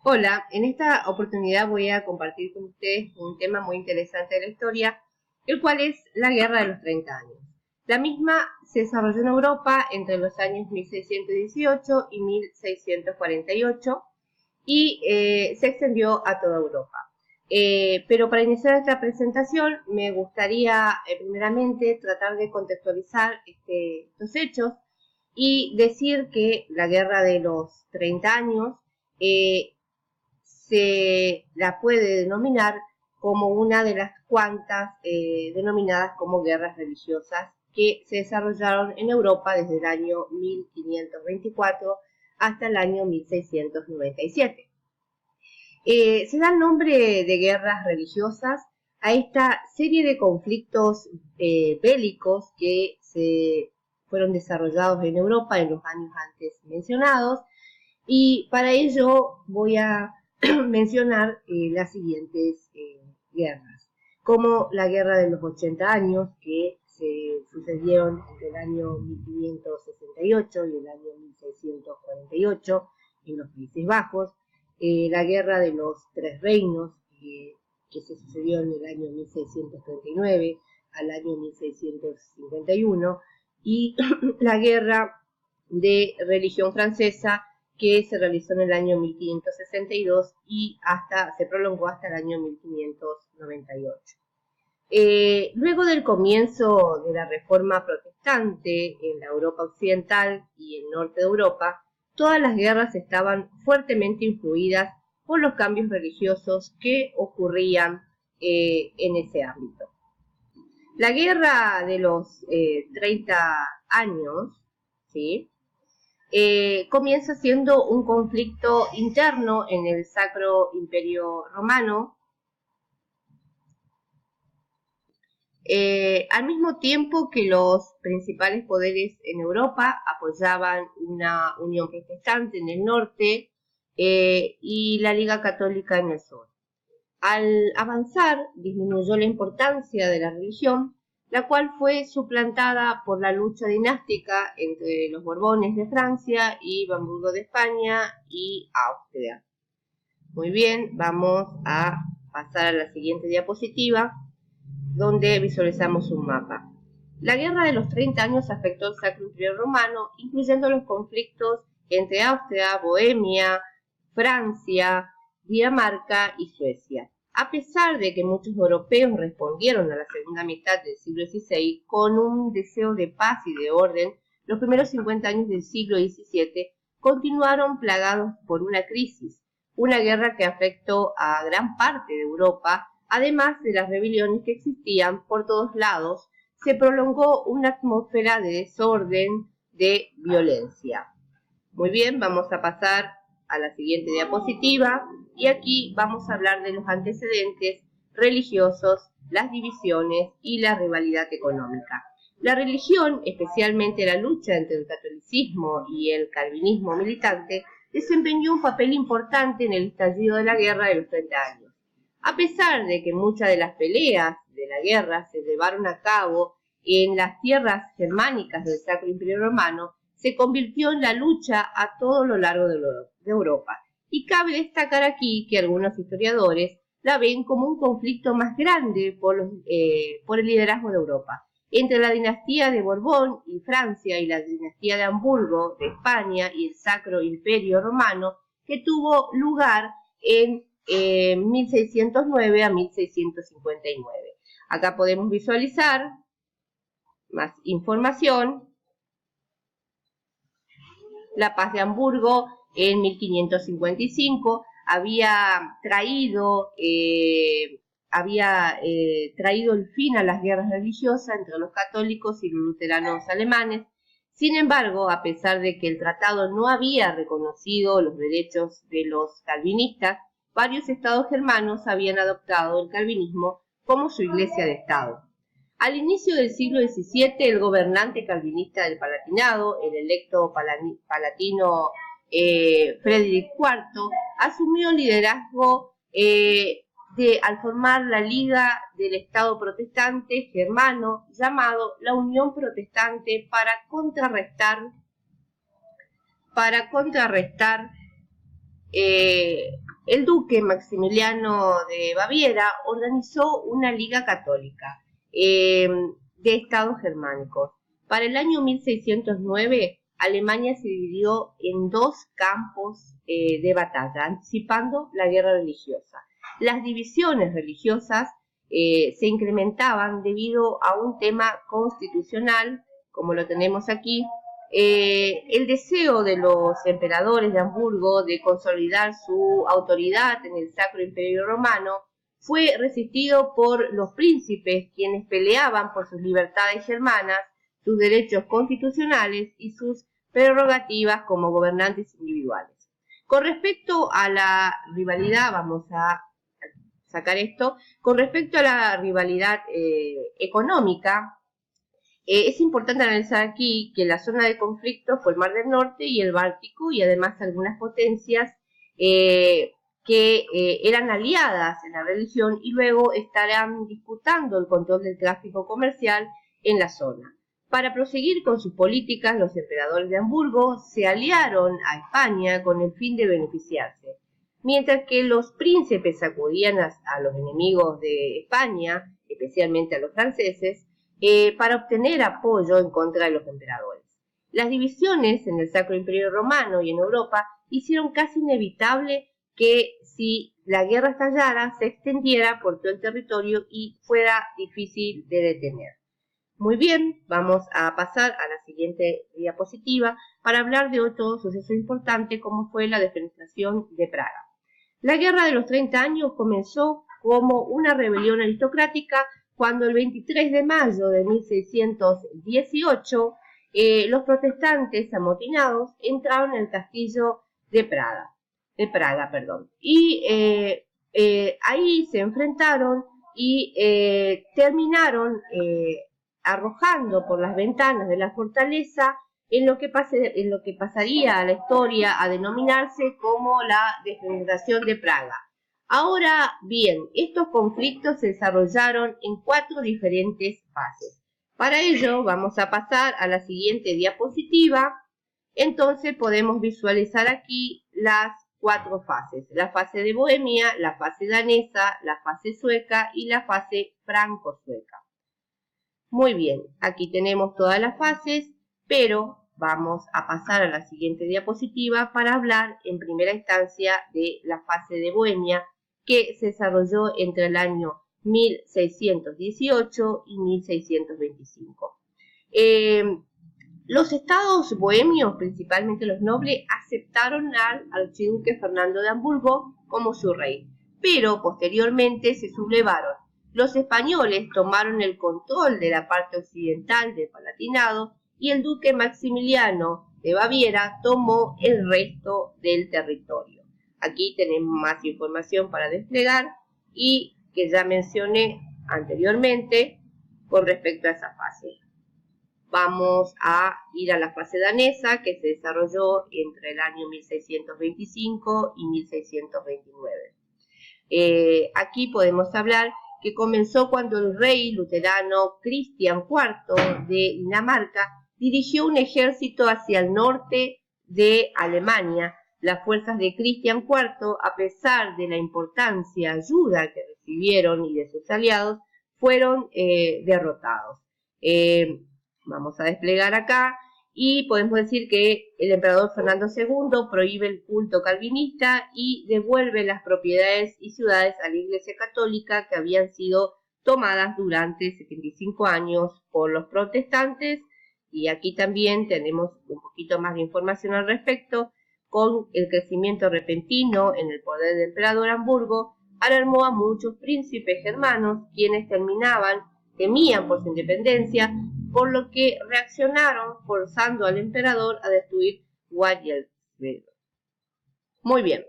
Hola, en esta oportunidad voy a compartir con ustedes un tema muy interesante de la historia, el cual es la Guerra de los 30 años. La misma se desarrolló en Europa entre los años 1618 y 1648 y se extendió a toda Europa. Pero para iniciar esta presentación me gustaría primeramente tratar de contextualizar estos hechos y decir que la Guerra de los 30 años se la puede denominar como una de las cuantas denominadas como guerras religiosas que se desarrollaron en Europa desde el año 1524 hasta el año 1697. Se da el nombre de guerras religiosas a esta serie de conflictos bélicos que se fueron desarrollados en Europa en los años antes mencionados, y para ello voy a mencionar las siguientes guerras, como la Guerra de los 80 años, que se sucedieron entre el año 1568 y el año 1648 en los Países Bajos, la Guerra de los Tres Reinos, que se sucedió en el año 1639 al año 1651, y la Guerra de Religión Francesa, que se realizó en el año 1562 y se prolongó hasta el año 1598. Luego del comienzo de la Reforma Protestante en la Europa Occidental y el norte de Europa, todas las guerras estaban fuertemente influidas por los cambios religiosos que ocurrían en ese ámbito. La Guerra de los 30 años, ¿sí?, comienza siendo un conflicto interno en el Sacro Imperio Romano, al mismo tiempo que los principales poderes en Europa apoyaban una unión protestante en el norte y la Liga Católica en el sur. Al avanzar, disminuyó la importancia de la religión, la cual fue suplantada por la lucha dinástica entre los Borbones de Francia y Habsburgo de España y Austria. Muy bien, vamos a pasar a la siguiente diapositiva, donde visualizamos un mapa. La Guerra de los 30 años afectó al Sacro Imperio Romano, incluyendo los conflictos entre Austria, Bohemia, Francia, Dinamarca y Suecia. A pesar de que muchos europeos respondieron a la segunda mitad del siglo XVI con un deseo de paz y de orden, los primeros 50 años del siglo XVII continuaron plagados por una crisis, una guerra que afectó a gran parte de Europa. Además de las rebeliones que existían por todos lados, se prolongó una atmósfera de desorden, de violencia. Muy bien, vamos a pasar a la siguiente diapositiva y aquí vamos a hablar de los antecedentes religiosos, las divisiones y la rivalidad económica. La religión, especialmente la lucha entre el catolicismo y el calvinismo militante, desempeñó un papel importante en el estallido de la Guerra de los 30 años. A pesar de que muchas de las peleas de la guerra se llevaron a cabo en las tierras germánicas del Sacro Imperio Romano, se convirtió en la lucha a todo lo largo de Europa. Y cabe destacar aquí que algunos historiadores la ven como un conflicto más grande por el liderazgo de Europa, entre la dinastía de Borbón y Francia y la dinastía de Hamburgo de España y el Sacro Imperio Romano, que tuvo lugar en 1609 a 1659. Acá podemos visualizar más información. La paz de Hamburgo en 1555 había traído el fin a las guerras religiosas entre los católicos y los luteranos alemanes. Sin embargo, a pesar de que el tratado no había reconocido los derechos de los calvinistas, varios estados germanos habían adoptado el calvinismo como su iglesia de estado. Al inicio del siglo XVII, el gobernante calvinista del Palatinado, el electo palatino Frederick IV, asumió el liderazgo al formar la Liga del Estado Protestante Germano, llamado la Unión Protestante, para contrarrestar el duque Maximiliano de Baviera organizó una liga católica de estados germánicos. Para el año 1609, Alemania se dividió en dos campos de batalla, anticipando la guerra religiosa. Las divisiones religiosas se incrementaban debido a un tema constitucional, como lo tenemos aquí. El deseo de los emperadores de Hamburgo de consolidar su autoridad en el Sacro Imperio Romano fue resistido por los príncipes, quienes peleaban por sus libertades germanas, sus derechos constitucionales y sus prerrogativas como gobernantes individuales. Con respecto a la rivalidad, vamos a sacar esto, con respecto a la rivalidad económica, es importante analizar aquí que la zona de conflicto fue el Mar del Norte y el Báltico, y además algunas potencias que eran aliadas en la religión y luego estarán disputando el control del tráfico comercial en la zona. Para proseguir con sus políticas, los emperadores de Hamburgo se aliaron a España con el fin de beneficiarse. Mientras que los príncipes acudían a los enemigos de España, especialmente a los franceses, para obtener apoyo en contra de los emperadores. Las divisiones en el Sacro Imperio Romano y en Europa hicieron casi inevitable que si la guerra estallara se extendiera por todo el territorio y fuera difícil de detener. Muy bien, vamos a pasar a la siguiente diapositiva para hablar de otro suceso importante como fue la defenestración de Praga. La Guerra de los 30 años comenzó como una rebelión aristocrática cuando el 23 de mayo de 1618 los protestantes amotinados entraron en el castillo de Praga, y ahí se enfrentaron y terminaron arrojando por las ventanas de la fortaleza en lo que pasaría a la historia a denominarse como la defenestración de Praga. Ahora bien, estos conflictos se desarrollaron en 4 diferentes fases. Para ello vamos a pasar a la siguiente diapositiva. Entonces podemos visualizar aquí las 4 fases. La fase de Bohemia, la fase danesa, la fase sueca y la fase franco-sueca. Muy bien, aquí tenemos todas las fases, pero vamos a pasar a la siguiente diapositiva para hablar en primera instancia de la fase de Bohemia, que se desarrolló entre el año 1618 y 1625. Los estados bohemios, principalmente los nobles, aceptaron al archiduque Fernando de Hamburgo como su rey, pero posteriormente se sublevaron. Los españoles tomaron el control de la parte occidental del Palatinado y el duque Maximiliano de Baviera tomó el resto del territorio. Aquí tenemos más información para desplegar y que ya mencioné anteriormente con respecto a esa fase. Vamos a ir a la fase danesa, que se desarrolló entre el año 1625 y 1629. Aquí podemos hablar que comenzó cuando el rey luterano Cristian IV de Dinamarca dirigió un ejército hacia el norte de Alemania. Las fuerzas de Cristian IV, a pesar de la importancia ayuda que recibieron y de sus aliados, fueron derrotados. Vamos a desplegar acá y podemos decir que el emperador Fernando II prohíbe el culto calvinista y devuelve las propiedades y ciudades a la Iglesia Católica que habían sido tomadas durante 75 años por los protestantes. Y aquí también tenemos un poquito más de información al respecto. Con el crecimiento repentino en el poder del emperador Hamburgo, alarmó a muchos príncipes germanos, quienes temían por su independencia, por lo que reaccionaron forzando al emperador a destruir Wittenberg. Muy bien,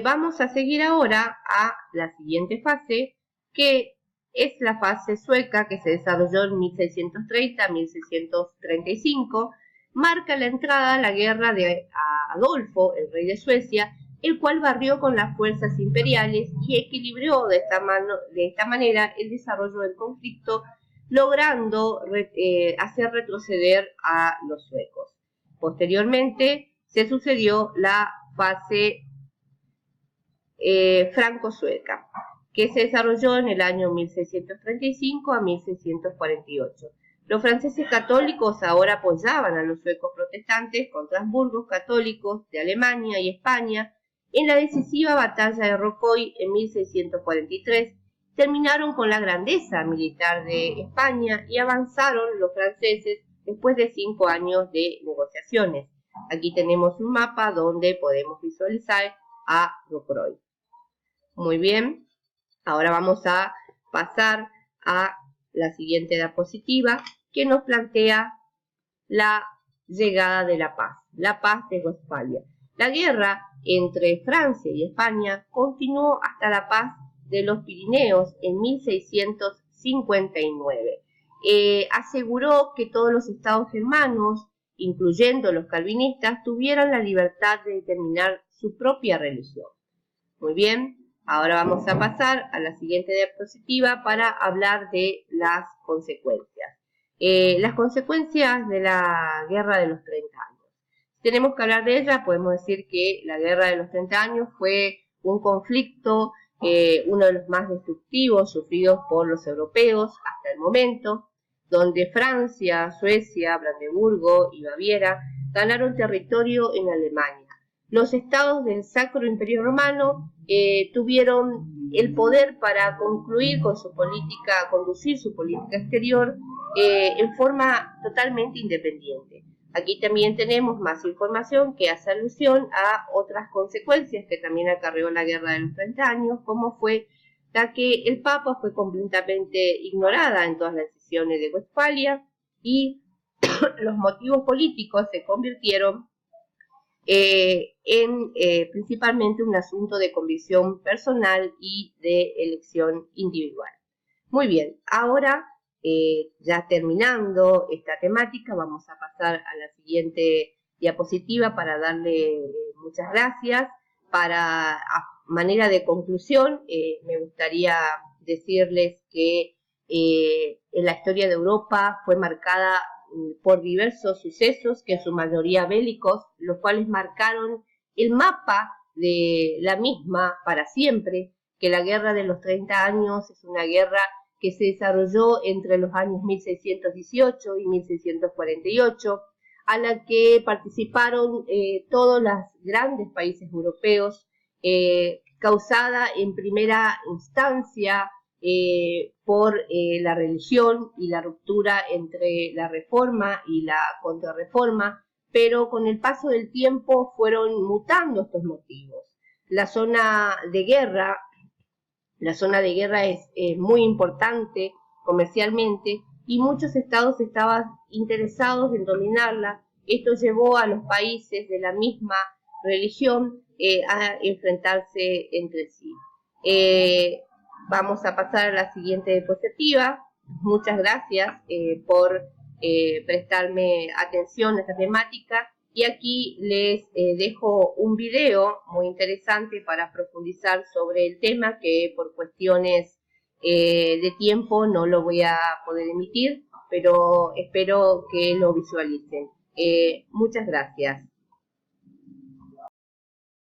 vamos a seguir ahora a la siguiente fase, que es la fase sueca, que se desarrolló en 1630-1635, marca la entrada a la guerra de Adolfo, el rey de Suecia, el cual barrió con las fuerzas imperiales y equilibró de esta manera el desarrollo del conflicto, logrando hacer retroceder a los suecos. Posteriormente se sucedió la fase franco-sueca, que se desarrolló en el año 1635 a 1648. Los franceses católicos ahora apoyaban a los suecos protestantes contra Habsburgos católicos de Alemania y España. En la decisiva batalla de Rocroi en 1643 terminaron con la grandeza militar de España y avanzaron los franceses después de 5 años de negociaciones. Aquí tenemos un mapa donde podemos visualizar a Rocroi. Muy bien, ahora vamos a pasar a la siguiente diapositiva que nos plantea la llegada de la paz de Westfalia. La guerra entre Francia y España continuó hasta la paz de los Pirineos en 1659. Aseguró que todos los estados germanos, incluyendo los calvinistas, tuvieran la libertad de determinar su propia religión. Muy bien, ahora vamos a pasar a la siguiente diapositiva para hablar de las consecuencias. Las consecuencias de la Guerra de los 30 años. Si tenemos que hablar de ella, podemos decir que la Guerra de los 30 años fue un conflicto, uno de los más destructivos sufridos por los europeos hasta el momento, donde Francia, Suecia, Brandeburgo y Baviera ganaron territorio en Alemania. Los estados del Sacro Imperio Romano tuvieron el poder para concluir con su política, conducir su política exterior en forma totalmente independiente. Aquí también tenemos más información que hace alusión a otras consecuencias que también acarreó la Guerra de los 30 años, como fue la que el Papa fue completamente ignorada en todas las decisiones de Westfalia y los motivos políticos se convirtieron en principalmente un asunto de convicción personal y de elección individual. Muy bien, ahora ya terminando esta temática, vamos a pasar a la siguiente diapositiva para darle muchas gracias. A manera de conclusión, me gustaría decirles que en la historia de Europa fue marcada por diversos sucesos, que en su mayoría bélicos, los cuales marcaron el mapa de la misma para siempre, que la Guerra de los 30 años es una guerra que se desarrolló entre los años 1618 y 1648, a la que participaron todos los grandes países europeos, causada en primera instancia por la religión y la ruptura entre la reforma y la contrarreforma, pero con el paso del tiempo fueron mutando estos motivos. La zona de guerra es muy importante comercialmente y muchos estados estaban interesados en dominarla. Esto llevó a los países de la misma religión a enfrentarse entre sí. Vamos a pasar a la siguiente diapositiva. Muchas gracias por prestarme atención a esta temática. Y aquí les dejo un video muy interesante para profundizar sobre el tema, que por cuestiones de tiempo no lo voy a poder emitir, pero espero que lo visualicen. Muchas gracias.